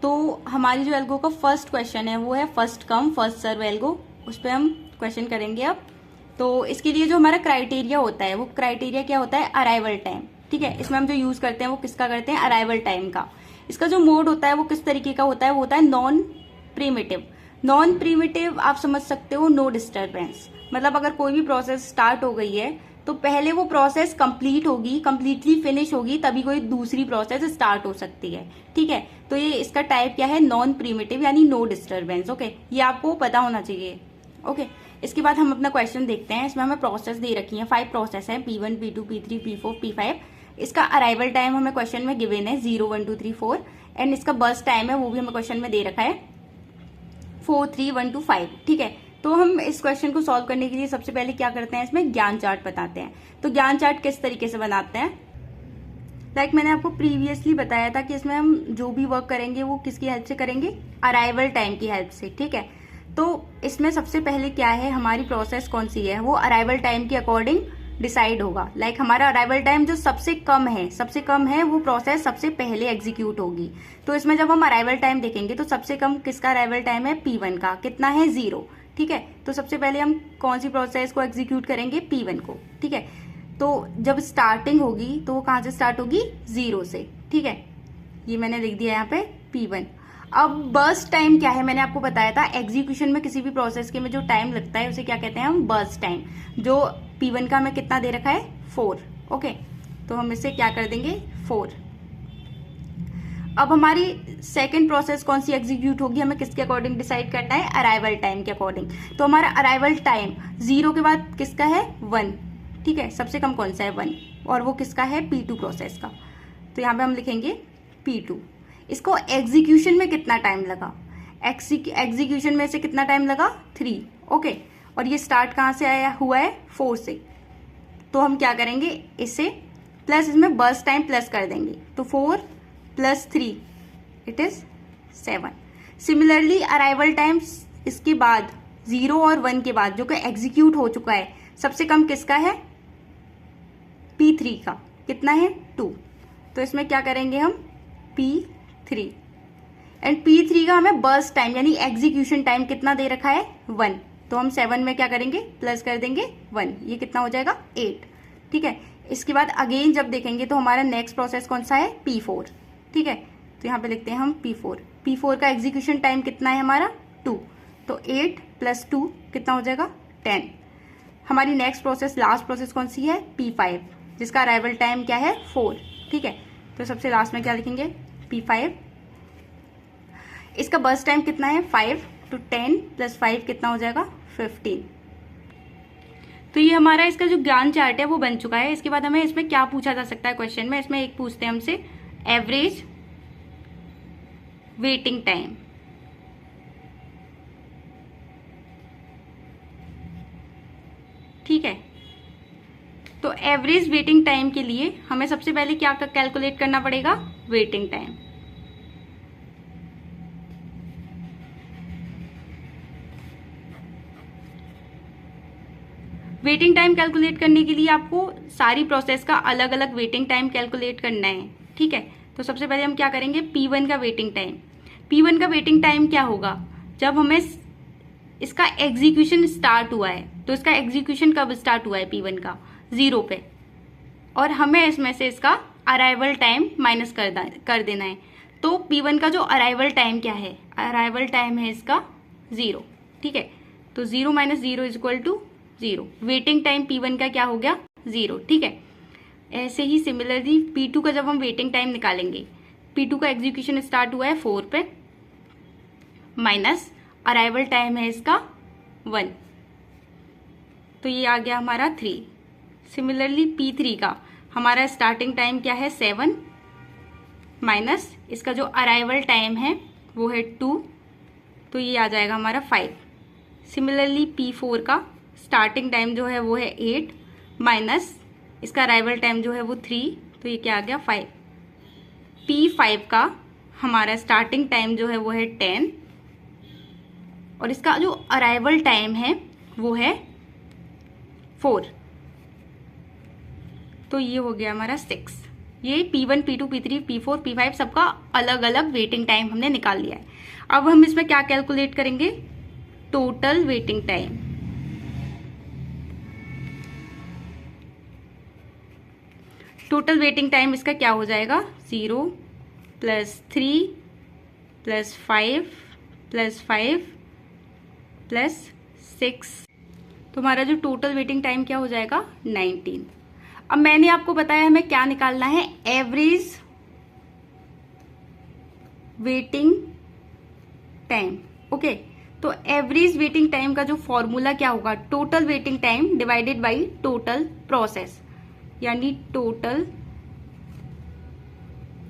तो हमारी जो एल्गो का फर्स्ट क्वेश्चन है वो है first come first serve algo, उस पर हम क्वेश्चन करेंगे अब। तो इसके लिए जो हमारा क्राइटेरिया होता है वो क्राइटेरिया क्या होता है, अराइवल टाइम। ठीक है, इसमें हम जो यूज करते हैं वो किसका करते हैं, अराइवल टाइम का। इसका जो मोड होता है वो किस तरीके का होता है, वो होता है नॉन प्रीमिटिव। नॉन प्रीमिटिव आप समझ सकते हो नो डिस्टर्बेंस, मतलब अगर कोई भी प्रोसेस स्टार्ट हो गई है तो पहले वो प्रोसेस कंप्लीट होगी, कंप्लीटली फिनिश होगी, तभी कोई दूसरी प्रोसेस स्टार्ट हो सकती है। ठीक है, तो ये इसका टाइप क्या है, नॉन प्रीमिटिव यानी नो डिस्टर्बेंस। ओके, ये आपको पता होना चाहिए। ओके, इसके बाद हम अपना क्वेश्चन देखते हैं। इसमें हमें प्रोसेस दे रखी है, 5 प्रोसेस है, P1 P2 P3 P4 P5। इसका अराइवल टाइम हमें क्वेश्चन में गिवन है 0 1 2 3 4 एंड इसका बर्स्ट टाइम है वो भी हमें क्वेश्चन में दे रखा है 4 3 1 2 5। ठीक है, तो हम इस क्वेश्चन को सॉल्व करने के लिए सबसे पहले क्या करते हैं, इसमें ज्ञान चार्ट बताते हैं। तो ज्ञान चार्ट किस तरीके से बनाते हैं, लाइक मैंने आपको प्रीवियसली बताया था कि इसमें हम जो भी वर्क करेंगे वो किसकी हेल्प से करेंगे, अराइवल टाइम की हेल्प से। ठीक है, तो इसमें सबसे पहले क्या है, हमारी प्रोसेस कौन सी है वो अराइवल टाइम के अकॉर्डिंग डिसाइड होगा। लाइक हमारा अराइवल टाइम जो सबसे कम है वो प्रोसेस सबसे पहले एग्जीक्यूट होगी। तो इसमें जब हम अराइवल टाइम देखेंगे तो सबसे कम किसका अराइवल टाइम है, P1 का। कितना है, 0। ठीक है, तो सबसे पहले हम कौन सी प्रोसेस को एग्जीक्यूट करेंगे, P1 को। ठीक है, तो जब स्टार्टिंग होगी तो वो कहां से स्टार्ट होगी, 0 से। ठीक है, ये मैंने लिख दिया यहाँ पे P1। अब बर्स्ट टाइम क्या है, मैंने आपको बताया था एग्जीक्यूशन में किसी भी प्रोसेस के में जो टाइम लगता है उसे क्या कहते हैं हम, बर्स्ट टाइम। जो P1 का हमें कितना दे रखा है, 4। ओके, तो हम इसे क्या कर देंगे, 4। अब हमारी सेकंड प्रोसेस कौन सी एग्जीक्यूट होगी, हमें किसके अकॉर्डिंग डिसाइड करना है, अराइवल टाइम के अकॉर्डिंग। तो हमारा अराइवल टाइम 0 के बाद किसका है, 1। ठीक है, सबसे कम कौन सा है, 1, और वो किसका है, P2 प्रोसेस का। तो यहाँ पे हम लिखेंगे P2। इसको एग्जीक्यूशन में कितना टाइम लगा, एग्जीक्यूशन में से कितना टाइम लगा, 3। ओके, और ये स्टार्ट कहाँ से आया हुआ है, 4 से। तो हम क्या करेंगे, इसे प्लस इसमें बर्स्ट टाइम प्लस कर देंगे, तो 4 + 3 it is 7। Similarly arrival time इसके बाद 0 और 1 के बाद जो कि एग्जीक्यूट हो चुका है, सबसे कम किसका है, P3 का। कितना है, 2। तो इसमें क्या करेंगे हम, P3 एंड P3 का हमें बर्स्ट टाइम यानी एग्जीक्यूशन टाइम कितना दे रखा है, 1। तो हम 7 में क्या करेंगे, प्लस कर देंगे 1, ये कितना हो जाएगा, 8। ठीक है, इसके बाद अगेन जब देखेंगे तो हमारा नेक्स्ट प्रोसेस कौन सा है, P4। ठीक है, तो यहाँ पे लिखते हैं हम P4। P4 का एग्जीक्यूशन टाइम कितना है हमारा, 2। तो 8 + 2 कितना हो जाएगा, 10। हमारी नेक्स्ट प्रोसेस, लास्ट प्रोसेस कौन सी है, P5, जिसका अराइवल टाइम क्या है, 4। ठीक है, तो सबसे लास्ट में क्या लिखेंगे, P5। इसका बर्स्ट टाइम कितना है, 5। तो 10 + 5 कितना हो जाएगा, 15। तो ये हमारा इसका जो ज्ञान चार्ट है वो बन चुका है। इसके बाद हमें इसमें क्या पूछा जा सकता है क्वेश्चन में, इसमें एक पूछते हैं हमसे एवरेज वेटिंग टाइम। ठीक है, तो एवरेज वेटिंग टाइम के लिए हमें सबसे पहले क्या कैलकुलेट करना पड़ेगा, waiting time. Waiting time calculate करने के लिए आपको सारी प्रोसेस का अलग अलग वेटिंग टाइम कैलकुलेट करना है। ठीक है, तो सबसे पहले हम क्या करेंगे, P1 का वेटिंग टाइम। P1 का वेटिंग टाइम क्या होगा, जब हमें इसका एग्जीक्यूशन स्टार्ट हुआ है। तो इसका एग्जीक्यूशन कब स्टार्ट हुआ है, P1 का, 0 पे, और हमें इसमें से इसका अराइवल टाइम माइनस कर देना है। तो P1 का जो अराइवल टाइम क्या है, अराइवल टाइम है इसका 0। ठीक है, तो 0 - 0 = 0। वेटिंग टाइम P1 का क्या हो गया, 0। ठीक है, ऐसे ही सिमिलरली P2 का जब हम वेटिंग टाइम निकालेंगे, P2 का एग्जीक्यूशन स्टार्ट हुआ है 4 पे, माइनस अराइवल टाइम है इसका 1, तो ये आ गया हमारा 3। सिमिलरली P3 का हमारा स्टार्टिंग टाइम क्या है, 7, माइनस इसका जो अराइवल टाइम है वो है 2, तो ये आ जाएगा हमारा 5। सिमिलरली P4 का स्टार्टिंग टाइम जो है वो है 8, माइनस इसका अराइवल टाइम जो है वो 3, तो ये क्या आ गया, 5। P5 का हमारा स्टार्टिंग टाइम जो है वो है 10, और इसका जो अराइवल टाइम है वो है 4, तो ये हो गया हमारा 6। ये P1, P2, P3, P4, P5 सबका अलग अलग वेटिंग टाइम हमने निकाल लिया है। अब हम इसमें क्या कैलकुलेट करेंगे, total waiting time. Total waiting time इसका क्या हो जाएगा, 0 + 3 + 5 + 5 + 6, तो हमारा जो टोटल वेटिंग टाइम क्या हो जाएगा, 19। अब मैंने आपको बताया हमें क्या निकालना है, एवरेज वेटिंग टाइम। ओके, तो एवरेज वेटिंग टाइम का जो फॉर्मूला क्या होगा, total waiting time divided by total process, यानी total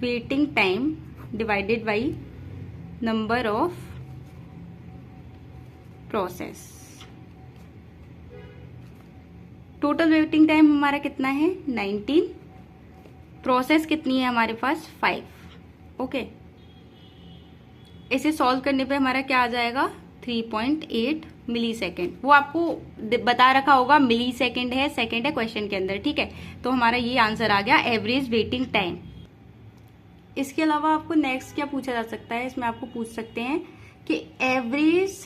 waiting time divided by number of process. Total waiting time हमारा कितना है, 19, प्रोसेस कितनी है हमारे पास, 5। ओके, इसे सॉल्व करने पे हमारा क्या आ जाएगा, 3.8 मिली सेकेंड। वो आपको बता रखा होगा मिली सेकेंड है, सेकेंड है क्वेश्चन के अंदर, ठीक है। तो हमारा ये आंसर आ गया, एवरेज वेटिंग टाइम। इसके अलावा आपको नेक्स्ट क्या पूछा जा सकता है, इसमें आपको पूछ सकते हैं कि एवरेज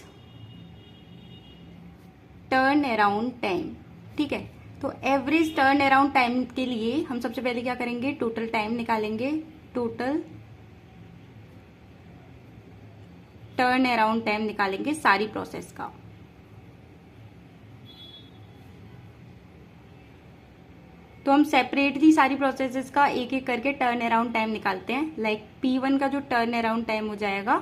टर्न अराउंड टाइम, ठीक है। तो एवरेज टर्न अराउंड टाइम के लिए हम सबसे पहले क्या करेंगे, टोटल टाइम निकालेंगे, टोटल टर्न अराउंड टाइम निकालेंगे सारी प्रोसेस का। तो हम सेपरेटली सारी प्रोसेसेस का एक एक करके टर्न अराउंड टाइम निकालते हैं। लाइक P1 का जो टर्न अराउंड टाइम हो जाएगा